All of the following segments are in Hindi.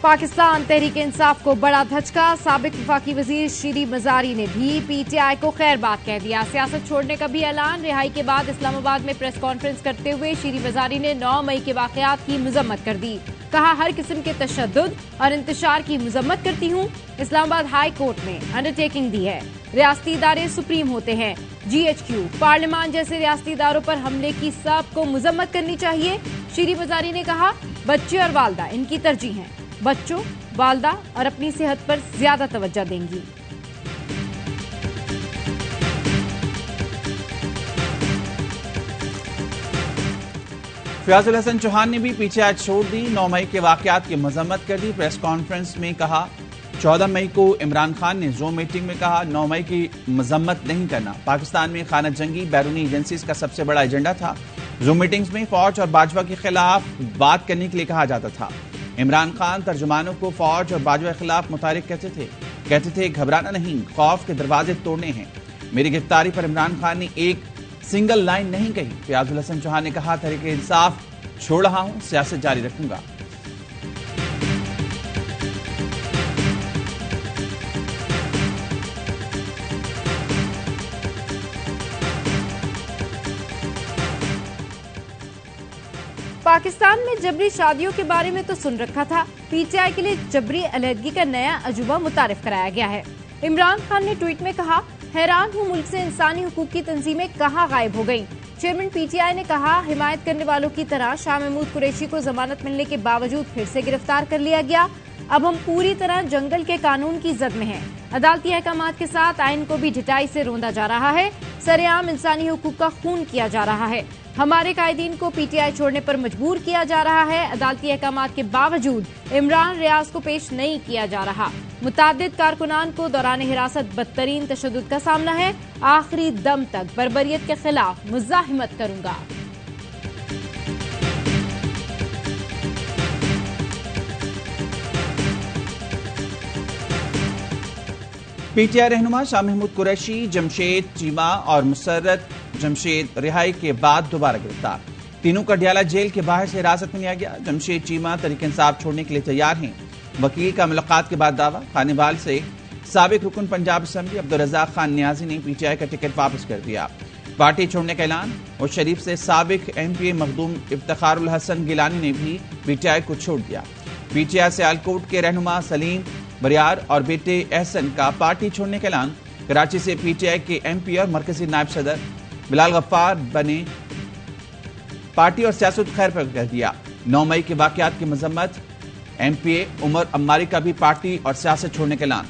पाकिस्तान तहरीक इंसाफ को बड़ा धचका। साबिक वफाकी वजीर शीरी मजारी ने भी पीटीआई को खैर बात कह दिया। सियासत छोड़ने का भी ऐलान। रिहाई के बाद इस्लामाबाद में प्रेस कॉन्फ्रेंस करते हुए शीरी मजारी ने 9 मई के वाकयात की मजम्मत कर दी। कहा, हर किस्म के तशद्दुद और इंतशार की मजम्मत करती हूँ। इस्लामाबाद हाई कोर्ट ने अंडरटेकिंग दी है। रियासती इदारे सुप्रीम होते हैं। GHQ, पार्लियामान जैसे रियासती इदारों पर हमले की सबको मजम्मत करनी चाहिए। शीरी मजारी ने कहा, बच्चे और वालदा इनकी तरजीह हैं। बच्चों, वालदा और अपनी सेहत पर ज्यादा तवज्जो देंगी। फयाजुल हसन चौहान ने भी पीछे छोड़ दी। 9 मई के वाकयात की मजम्मत कर दी। प्रेस कॉन्फ्रेंस में कहा, 14 मई को इमरान खान ने जूम मीटिंग में कहा 9 मई की मजम्मत नहीं करना। पाकिस्तान में खाना जंगी बैरूनी एजेंसीज का सबसे बड़ा एजेंडा था। जूम मीटिंग्स में फौज और बाजवा के खिलाफ बात करने के लिए कहा जाता था। इमरान खान तर्जुमानों को फौज और बाजवा के खिलाफ मुतारिक कहते थे घबराना नहीं, खौफ के दरवाजे तोड़ने हैं। मेरी गिरफ्तारी पर इमरान खान ने एक सिंगल लाइन नहीं कही। फयाजुल हसन चौहान ने कहा, तहरीक इंसाफ छोड़ रहा हूं, सियासत जारी रखूंगा। पाकिस्तान में जबरी शादियों के बारे में तो सुन रखा था। पीटीआई के लिए जबरी अलहदगी का नया अजूबा मुतारिफ कराया गया है। इमरान खान ने ट्वीट में कहा, हैरान हूं मुल्क से इंसानी हुकूक की तंजीमें कहां गायब हो गईं। चेयरमैन पीटीआई ने कहा, हिमायत करने वालों की तरह शाह महमूद कुरैशी को जमानत मिलने के बावजूद फिर से गिरफ्तार कर लिया गया। अब हम पूरी तरह जंगल के कानून की जद में हैं। अदालती अहकामात के साथ आइन को भी ढिठाई से रोंदा जा रहा है। सरेआम इंसानी हुकूक का खून किया जा रहा है। हमारे कायदीन को पीटीआई छोड़ने पर मजबूर किया जा रहा है। अदालती अहकामात के बावजूद इमरान रियाज को पेश नहीं किया जा रहा। मुताद्दिद कारकुनान को दौरान हिरासत बदतरीन तशद्दुद का सामना है। आखिरी दम तक बर्बरियत के खिलाफ मुजाहिमत करूंगा। पीटीआई रहनुमा शाह महमूद कुरैशी, जमशेद चीमा और मुसर्रत जमशेद रिहाई के बाद दोबारा गिरफ्तार। तीनों को अडियाला जेल के बाहर से हिरासत में लिया गया। जमशेद चीमा तहरीक इंसाफ छोड़ने के लिए तैयार हैं। वकील का मुलाकात के बाद दावा। खानेवाल से साबिक रुकन पंजाब असेंबली अब्दुर्रज़ाक खान नियाजी ने पीटीआई का टिकट वापस कर दिया। पार्टी छोड़ने का ऐलान। और शरीफ से साबिक MPA मखदूम इफ्तिखारुल हसन गिलानी ने भी पीटीआई को छोड़ दिया। पीटीआई से सियालकोट के रहनुमा सलीम बरियार और बेटे एहसन का पार्टी छोड़ने का ऐलान। कराची से पीटीआई के MP और मरकजी नायब सदर बिलाल गफ्फार बने पार्टी और सियासत खैर पर कर दिया। 9 मई के वाकयात की मजम्मत। MPA उमर अम्मारी का भी पार्टी और सियासत छोड़ने का ऐलान।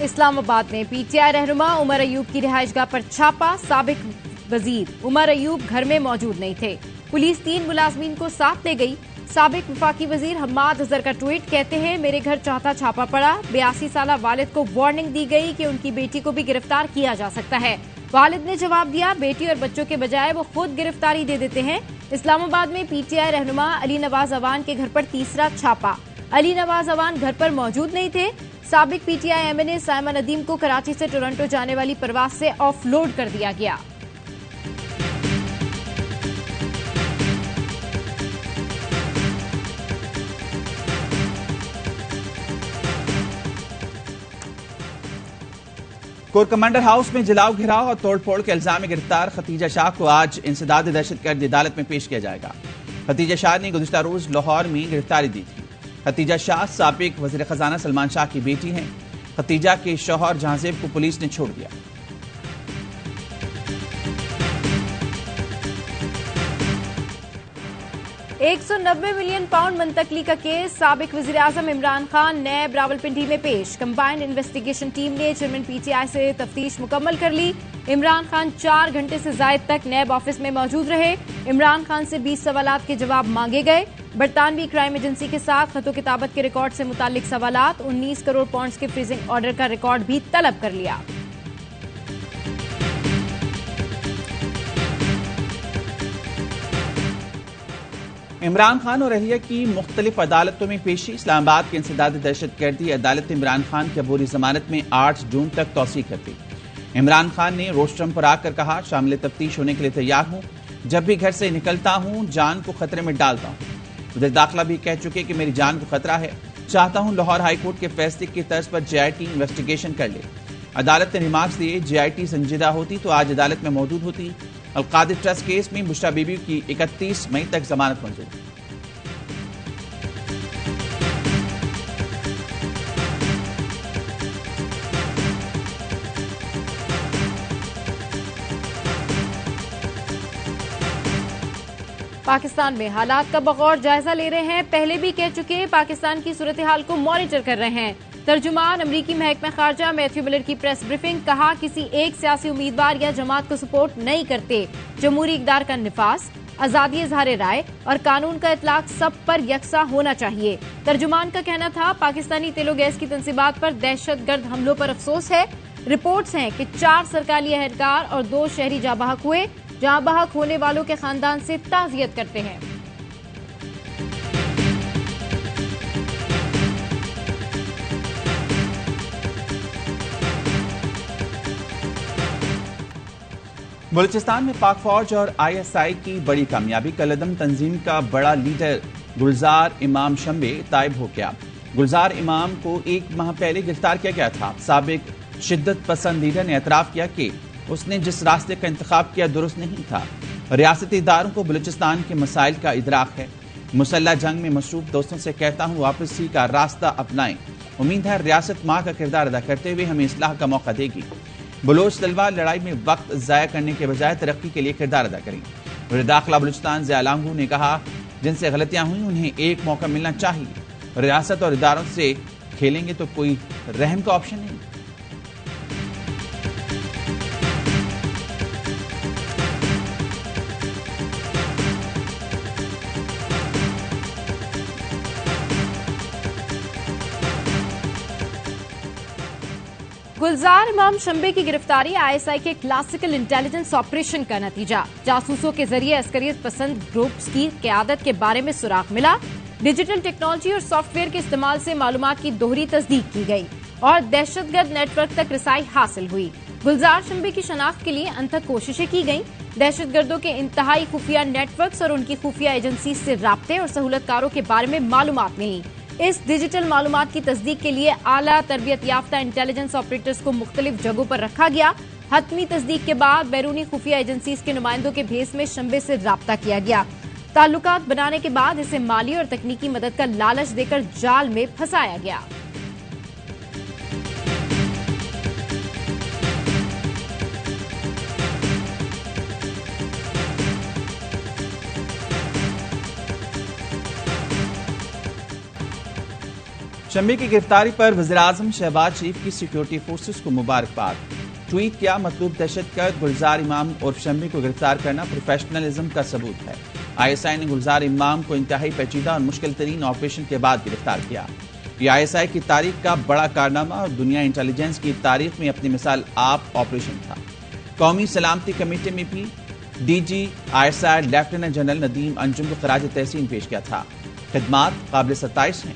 इस्लामाबाद में पीटीआई रहनुमा उमर अयूब की रिहाइशगाह पर छापा। साबिक वजीर उमर अयूब घर में मौजूद नहीं थे। पुलिस 3 मुलाजमीन को साथ ले गई। साबिक वफाकी वजीर हम्माद अजहर का ट्वीट, कहते हैं मेरे घर चाहता छापा पड़ा। 82 साला वालिद को वार्निंग दी गई कि उनकी बेटी को भी गिरफ्तार किया जा सकता है। वालिद ने जवाब दिया, बेटी और बच्चों के बजाय वो खुद गिरफ्तारी दे देते हैं। इस्लामाबाद में पीटीआई रहनुमा अली नवाज अवान के घर पर तीसरा छापा। अली नवाज अवान घर पर मौजूद नहीं थे। साबिक पीटीआई MNA साइमा नदीम को कराची से टोरंटो जाने वाली परवाज से ऑफलोड कर दिया गया। कोर कमांडर हाउस में जलाओ, घिराव और तोड़फोड़ के इल्जाम में गिरफ्तार खतीजा शाह को आज इंसदाद दहशतगर्द अदालत में पेश किया जाएगा। खतीजा शाह ने गुज़िश्ता रोज लाहौर में गिरफ्तारी दी थी। खतीजा शाह साबिक वज़ीर खजाना सलमान शाह की बेटी हैं। खतीजा के शौहर जहांजेब को पुलिस ने छोड़ दिया। £190 मिलियन मुंतकली का केस। साबिक वज़ीर आज़म इमरान खान नैब रावलपिंडी में पेश। कंबाइंड इन्वेस्टिगेशन टीम ने चेयरमैन पीटीआई से तफ्तीश मुकम्मल कर ली। इमरान खान 4 घंटे से जायद तक नैब ऑफिस में मौजूद रहे। इमरान खान से 20 सवालात के जवाब मांगे गए। बरतानवी क्राइम एजेंसी के साथ खतो किताबत के रिकॉर्ड से मुतालिक सवालात। 19 करोड़ पाउंड के फ्रीजिंग ऑर्डर का रिकॉर्ड भी तलब कर लिया। इमरान खान और अहलिया की मुख्तलिफ अदालतों में पेशी। इस्लामाबाद के इंसदाद दहशतगर्दी अदालत ने इमरान खान की अबूरी जमानत में 8 जून तक तौसीह कर दी। इमरान खान ने रोस्टरम पर आकर कहा, शामिल तफ्तीश होने के लिए तैयार हूं, जब भी घर से निकलता हूं जान को खतरे में डालता हूं। उधर दाखिला भी कह चुके कि मेरी जान को खतरा है, चाहता हूं लाहौर हाईकोर्ट के फैसले की तर्ज पर JIT इन्वेस्टिगेशन कर ले। अदालत ने रिमार्क्स दिए, JIT संजीदा होती तो आज अदालत में मौजूद होती। अलकादिर ट्रस्ट केस में बुशरा बीबी की 31 मई तक जमानत मंजूर। पाकिस्तान में हालात का बगौर जायजा ले रहे हैं। पहले भी कह चुके, पाकिस्तान की सूरत हाल को मॉनिटर कर रहे हैं। तर्जुमान अमरीकी महकमा खारजा मैथ्यू मिलर की प्रेस ब्रीफिंग, कहा किसी एक सियासी उम्मीदवार या जमात को सपोर्ट नहीं करते। जमहूरी इक़्तिदार का निफाज, आजादी इज़हार राय और कानून का इतलाक सब पर यकसा होना चाहिए। तर्जुमान का कहना था, पाकिस्तानी तेलो गैस की तंसीबात पर दहशतगर्द हमलों पर अफसोस है। रिपोर्ट्स हैं कि 4 सरकारी एहलकार और 2 शहरी जाँ बहक हुए, जहां बहक होने वालों के खानदान से ताज़ियत करते हैं। बलूचिस्तान में पाक फौज और ISI की बड़ी कामयाबी। कलदम तंजीम का बड़ा लीडर गुलजार इमाम शंबे तायब हो गया। गुलजार इमाम को 1 माह पहले गिरफ्तार किया गया था। साबिक शिद्दत पसंद लीडर ने एतराफ किया कि उसने जिस रास्ते का इंतखाब किया दुरुस्त नहीं था। रियासती इदारों को बलूचिस्तान के मसाइल का इदराक है। मुसल्लह जंग में मसरूफ दोस्तों से कहता हूँ, वापसी का रास्ता अपनाएं। उम्मीद है रियासत माँ का किरदार अदा करते हुए हमें इस्लाह का मौका देगी। बलोच तलवार लड़ाई में वक्त जाया करने के बजाय तरक्की के लिए किरदार अदा करें। वज़ीर दाखिला बलूचिस्तान ज़िया लांगू ने कहा, जिनसे गलतियां हुई उन्हें एक मौका मिलना चाहिए। रियासत और इदारों से खेलेंगे तो कोई रहम का ऑप्शन नहीं। गुलजार इमाम शंबे की गिरफ्तारी ISI के क्लासिकल इंटेलिजेंस ऑपरेशन का नतीजा। जासूसों के जरिए अस्करियत पसंद ग्रुप्स की क़यादत के बारे में सुराग मिला। डिजिटल टेक्नोलॉजी और सॉफ्टवेयर के इस्तेमाल से मालूमात की दोहरी तस्दीक की गई और दहशतगर्द नेटवर्क तक रसाई हासिल हुई। गुलजार शंबे की शनाख्त के लिए अनथक कोशिशें की गईं। दहशतगर्दों के इंतहाई खुफिया नेटवर्क्स और उनकी खुफिया एजेंसी से राब्ते और सहूलतकारों के बारे में मालूमात मिली। इस डिजिटल मालूमात की तस्दीक के लिए आला तरबियत याफ्ता इंटेलिजेंस ऑपरेटर्स को मुख्तलिफ जगहों पर रखा गया। हतमी तस्दीक के बाद बैरूनी खुफिया एजेंसीज के नुमाइंदों के भेस में शंबे से राब्ता किया गया। ताल्लुकात बनाने के बाद इसे माली और तकनीकी मदद का लालच देकर जाल में फंसाया गया। शंबे की गिरफ्तारी पर वज़ीर-ए-आज़म शहबाज शरीफ की सिक्योरिटी फोर्सेस को मुबारकबाद। ट्वीट किया, मतलूब दहशतगर्द गुलजार इमाम और शंबे को गिरफ्तार करना प्रोफेशनलिज्म का सबूत है। ISI ने गुलजार इमाम को इंतहाई पेचीदा और मुश्किल तरीन ऑपरेशन के बाद गिरफ्तार किया। यह ISI की तारीख का बड़ा कारनामा और दुनिया इंटेलिजेंस की तारीख में अपनी मिसाल आप ऑपरेशन था। कौमी सलामती कमेटी में भी DG ISI lieutenant general Nadeem Anjum को खराज तहसीन पेश किया था। खिदमात काबिल 27 हैं।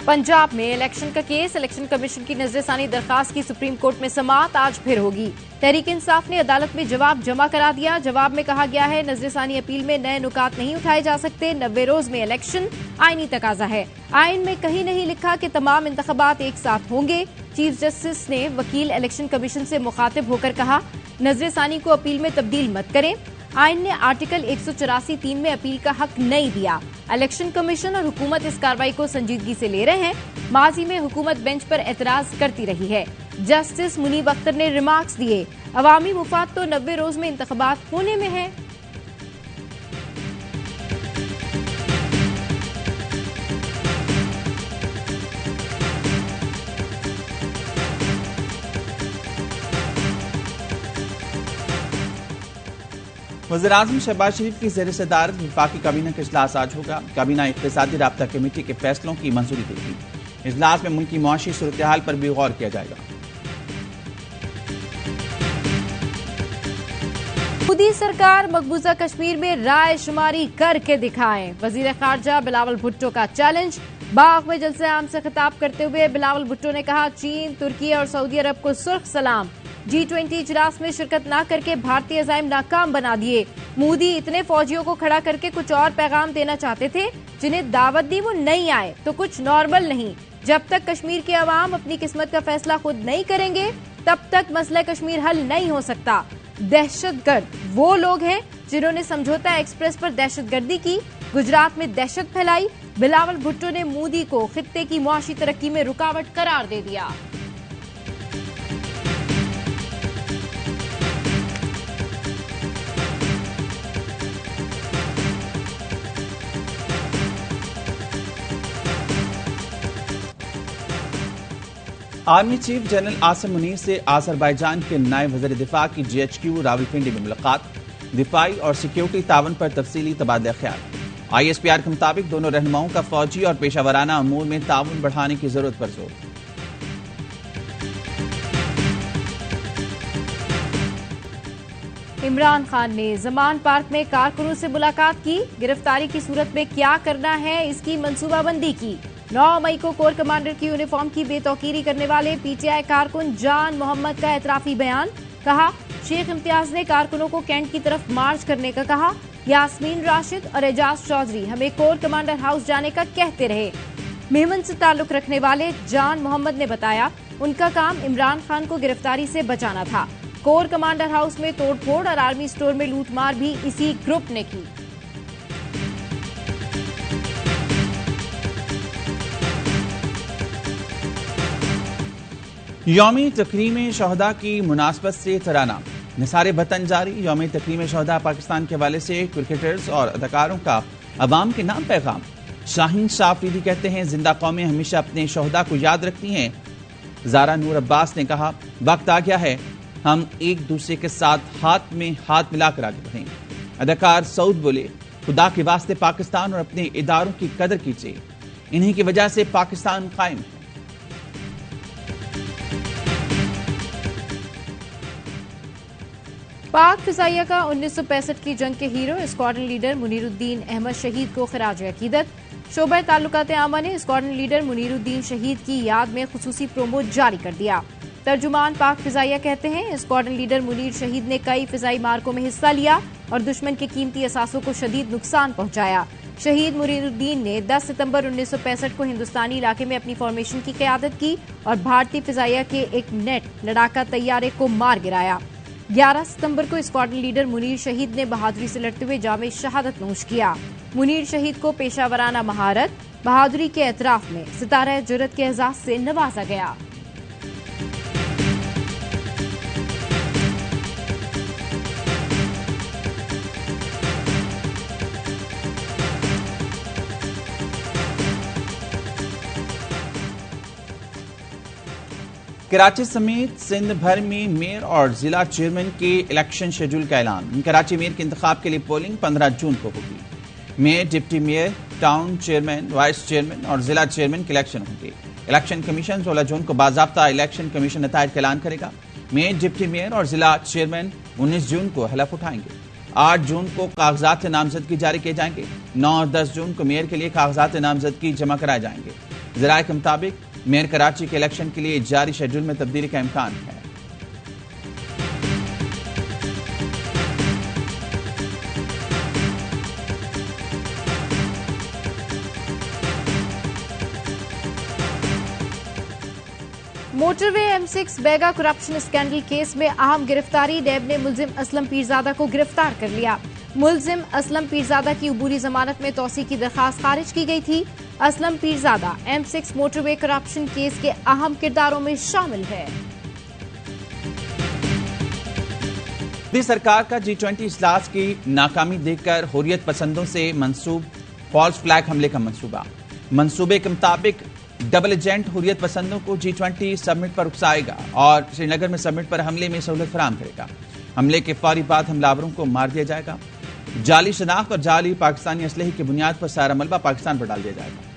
पंजाब में इलेक्शन का केस। इलेक्शन कमीशन की नजरसानी दरखास्त की सुप्रीम कोर्ट में समाअत आज फिर होगी। तहरीक इंसाफ ने अदालत में जवाब जमा करा दिया। जवाब में कहा गया है, नजरसानी अपील में नए नुकात नहीं उठाए जा सकते। 90 रोज में इलेक्शन आईनी तकाजा है। आइन में कहीं नहीं लिखा कि तमाम इंतखाबात एक साथ होंगे। चीफ जस्टिस ने वकील इलेक्शन कमीशन से मुखातिब होकर कहा, नजरसानी को अपील में तब्दील मत करें। आइन ने आर्टिकल 184(3) में अपील का हक नहीं दिया। इलेक्शन कमीशन और हुकूमत इस कार्रवाई को संजीदगी से ले रहे हैं। माजी में हुकूमत बेंच पर एतराज करती रही है। जस्टिस मुनीब अख्तर ने रिमार्क्स दिए, अवामी मुफाद तो 90 रोज में इंतखाबात होने में है। वज़ीर-ए-आज़म शहबाज शरीफ की ज़ेर सदारत वफाकी काबीना का इजलास आज होगा। काबीना इक़्तिसादी राब्ता कमेटी के फैसलों की मंजूरी देगी। इजलास में मुल्क की मुआशी सूरत हाल पर भी गौर किया जाएगा। मोदी सरकार मकबूजा कश्मीर में राय शुमारी करके दिखाएं। वजीर खारजा बिलावल भुट्टो का चैलेंज। बाग में जलसे आम से खिताब करते हुए बिलावल भुट्टो ने कहा, चीन, तुर्की और सऊदी अरब को सुर्ख सलाम। G20 इजलास में शिरकत न करके भारतीय अज़ाइम नाकाम बना दिए। मोदी इतने फौजियों को खड़ा करके कुछ और पैगाम देना चाहते थे, जिन्हें दावत दी वो नहीं आए तो कुछ नॉर्मल नहीं। जब तक कश्मीर के अवाम अपनी किस्मत का फैसला खुद नहीं करेंगे, तब तक मसला कश्मीर हल नहीं हो सकता। दहशतगर्द वो लोग हैं जिन्होंने समझौता एक्सप्रेस पर दहशतगर्दी की, गुजरात में दहशत फैलाई। बिलावल भुट्टो ने मोदी को खित्ते की मुआशी तरक्की में रुकावट करार दे दिया। Army chief general Asim Munir से आज़रबाईजान के नायब वज़ीर दिफा की GHQ रावलपिंडी में मुलाकात। दिफाई और सिक्योरिटी तावन पर तफसीली तबादला ख्याल। ISPR के मुताबिक दोनों रहनुमाओं का फौजी और पेशावराना अमूर में ताउन बढ़ाने की जरूरत पर जोर। इमरान खान ने जमान पार्क में कारकुनों से मुलाकात की। गिरफ्तारी की सूरत में क्या करना है, इसकी मंसूबाबंदी की। 9 मई को कोर कमांडर की यूनिफॉर्म की बेतौकीरी करने वाले PTI कारकुन जान मोहम्मद का एतराफी बयान। कहा, शेख इम्तियाज ने कारकुनों को कैंट की तरफ मार्च करने का कहा। यास्मीन राशिद और एजाज चौधरी हमें कोर कमांडर हाउस जाने का कहते रहे। मेमन से ताल्लुक रखने वाले जान मोहम्मद ने बताया, उनका काम इमरान खान को गिरफ्तारी से बचाना था। कोर कमांडर हाउस में तोड़फोड़ और आर्मी स्टोर में लूटमार भी इसी ग्रुप ने की। यौमी तकरीम शहदा की मुनासबत से तराना। निसारे वतन जारी। यौमी तकरीम शहदा पाकिस्तान के हवाले से क्रिकेटर्स और अदाकारों का अवाम के नाम पैगाम। शाहीन शाह अफरीदी कहते हैं, जिंदा कौमें हमेशा अपने शहदा को याद रखती हैं। ज़ारा नूर अब्बास ने कहा, वक्त आ गया है हम एक दूसरे के साथ हाथ में हाथ मिलाकर आगे बढ़ें। अदाकार सऊद बोले, खुदा के वास्ते पाकिस्तान और अपने इदारों की कदर कीजिए, इन्हीं की वजह से पाकिस्तान कायम है। पाक फिजाइया का 1965 की जंग के hero squadron leader Muniruddin Ahmed शहीद को खिराज अकीदत। शोबा ताल्लुकात आमा ने स्क्वाड्रन लीडर मुनीरुद्दीन शहीद की याद में खुसूसी प्रोमो जारी कर दिया। तर्जुमान पाक फिजाइया कहते हैं, स्क्वाड्रन लीडर मुनीर शहीद ने कई फिजाई मार्कों में हिस्सा लिया और दुश्मन के कीमती असासों को शदीद नुकसान पहुंचाया। शहीद मुनीरुद्दीन ने 10 सितंबर 1965 को हिंदुस्तानी इलाके में अपनी फॉर्मेशन की क़यादत की और भारतीय फिजाइया के एक नेट लड़ाका तैयारे को मार गिराया। 11 सितंबर को स्क्वाड्रन लीडर मुनीर शहीद ने बहादुरी से लड़ते हुए जामे शहादत नोश किया। मुनीर शहीद को पेशावराना महारत, बहादुरी के एतराफ में सितारा जुर्रत के एजाज से नवाजा गया। कराची समेत सिंध भर में मेयर और जिला चेयरमैन के इलेक्शन शेड्यूल का ऐलान। कराची मेयर के इंतखाब के लिए पोलिंग 15 जून को होगी। Mayor, deputy mayor, town chairman, vice chairman और जिला चेयरमैन के इलेक्शन होंगे। इलेक्शन कमीशन 16 जून को बाज़ाब्ता इलेक्शन कमीशन नताइज का ऐलान करेगा। मेयर, डिप्टी मेयर और जिला चेयरमैन 19 जून को हलफ उठाएंगे। 8 जून को कागजात नामजदगी जारी किए जाएंगे। 9 और 10 जून को मेयर के लिए कागजात नामजदगी जमा कराए जाएंगे। ज़राए के मुताबिक मेयर कराची के इलेक्शन के लिए जारी शेड्यूल में तब्दीली का इम्कान है। मोटरवे M6 बेगा करप्शन स्कैंडल केस में अहम गिरफ्तारी। नैब ने मुलजिम असलम पीरजादा को गिरफ्तार कर लिया। मुलजिम असलम पीरजादा की अबूरी जमानत में तौसी की दरखास्त खारिज की गई थी। Aslam Pirzada M6 motorway corruption case के अहम किरदारों में शामिल है। मोदी सरकार का G20 इजलास की नाकामी देखकर हुर्रियत पसंदों से मंसूब फॉल्स फ्लैग हमले का मंसूबे के मुताबिक डबल एजेंट हुर्रियत पसंदों को G20 समिट पर उकसाएगा और श्रीनगर में समिट पर हमले में सहूलत फराहम करेगा। हमले के फौरी बाद हमलावरों को मार दिया जाएगा। जाली शनाख्त और जाली पाकिस्तानी असलहे की बुनियाद पर सारा मलबा पाकिस्तान पर डाल दिया जाएगा।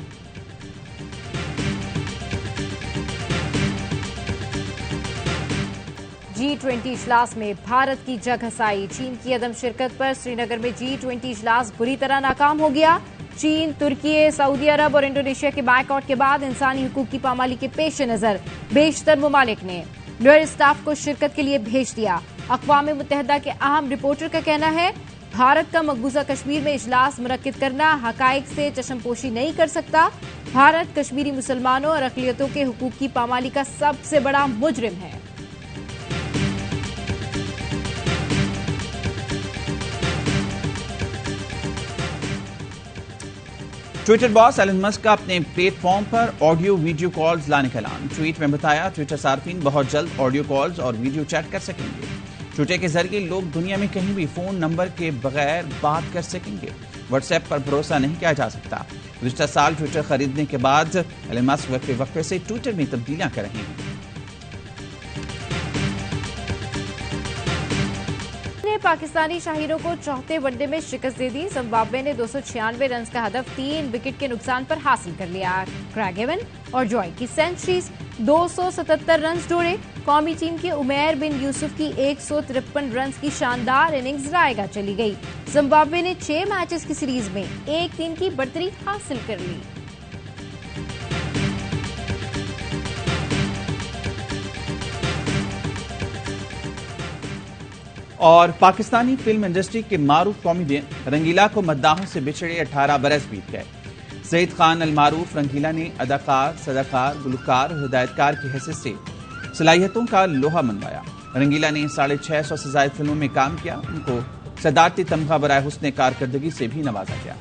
G20 इजलास में भारत की जग हसाई। चीन की अदम शिरकत पर श्रीनगर में G20 इजलास बुरी तरह नाकाम हो गया। चीन, तुर्की, सऊदी अरब और इंडोनेशिया के बायकॉट के बाद इंसानी हुकूक की पामाली के पेश नजर बेशतर ममालिक ने लोअर स्टाफ को शिरकत के लिए भेज दिया। अक़वाम मुत्तहिदा के अहम रिपोर्टर का कहना है, भारत का मकबूजा कश्मीर में इजलास मुनक्किद करना हकाइक से चशमपोशी नहीं कर सकता। भारत कश्मीरी मुसलमानों और अक़लियतों के हुकूक की पामाली का सबसे बड़ा मुजरिम है। ट्विटर बॉस एलन मस्क का अपने प्लेटफॉर्म पर ऑडियो वीडियो कॉल्स लाने का ऐलान। ट्वीट में बताया, ट्विटर सार्फिन बहुत जल्द ऑडियो कॉल्स और वीडियो चैट कर सकेंगे। ट्विटर के जरिए लोग दुनिया में कहीं भी फोन नंबर के बगैर बात कर सकेंगे। व्हाट्सएप पर भरोसा नहीं किया जा सकता। गुज़िश्ता साल ट्विटर खरीदने के बाद एलन मस्क वक्फे से ट्विटर में तब्दीलियां कर रहे हैं। पाकिस्तानी शाहिरों को चौथे वनडे में शिकस्त दे दी। जिम्बाब्वे ने 296 रन का हदफ 3 विकेट के नुकसान पर हासिल कर लिया। क्रैग हेवन और जॉय की सेंचुरीज 277 रन जोड़े। कौमी टीम के उमैर बिन यूसुफ की 153 रन की शानदार इनिंग्स रायगा चली गई। जिम्बाब्वे ने 6 मैचेस की सीरीज में 1-3 की बढ़तरी हासिल कर ली। और पाकिस्तानी फिल्म इंडस्ट्री के मारूफ कॉमेडियन रंगीला को मद्दाहों से बिछड़े 18 बरस बीत गए। सईद खान अल मारूफ रंगीला ने अदाकार, सदाकार, गुलकार और हिदायतकार की हैसियत से सलाहियतों का लोहा मनवाया। रंगीला ने 650 से ज्यादा फिल्मों में काम किया। उनको सदारती तमगा बराए हुस्ने कारकर्दगी से भी नवाजा गया।